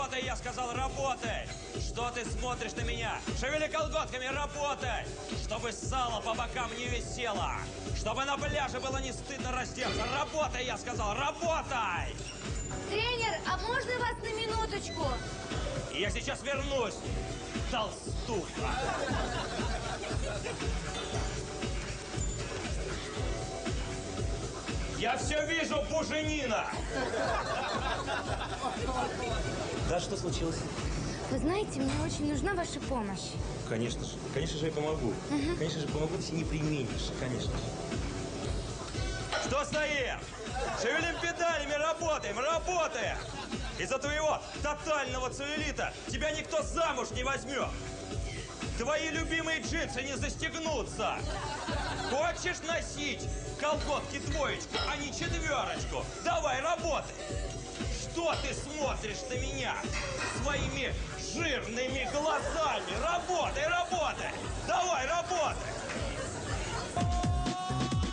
Работай, я сказал, работай! Что ты смотришь на меня? Шевели колготками, работай! Чтобы сало по бокам не висело! Чтобы на пляже было не стыдно раздеться! Работай, я сказал, работай! Тренер, а можно вас на минуточку? Я сейчас вернусь, толстуха! Я все вижу, буженина! Да, что случилось? Вы знаете, мне очень нужна ваша помощь. Конечно же я помогу. Конечно же помогу, ты не применишь, конечно же. Что стоим? Шевелим педалями, работаем, работаем! Из-за твоего тотального целлюлита тебя никто замуж не возьмет! Твои любимые джинсы не застегнутся! Хочешь носить колготки двоечку, а не четверочку? Давай, работай! Что ты смотришь на меня своими жирными глазами?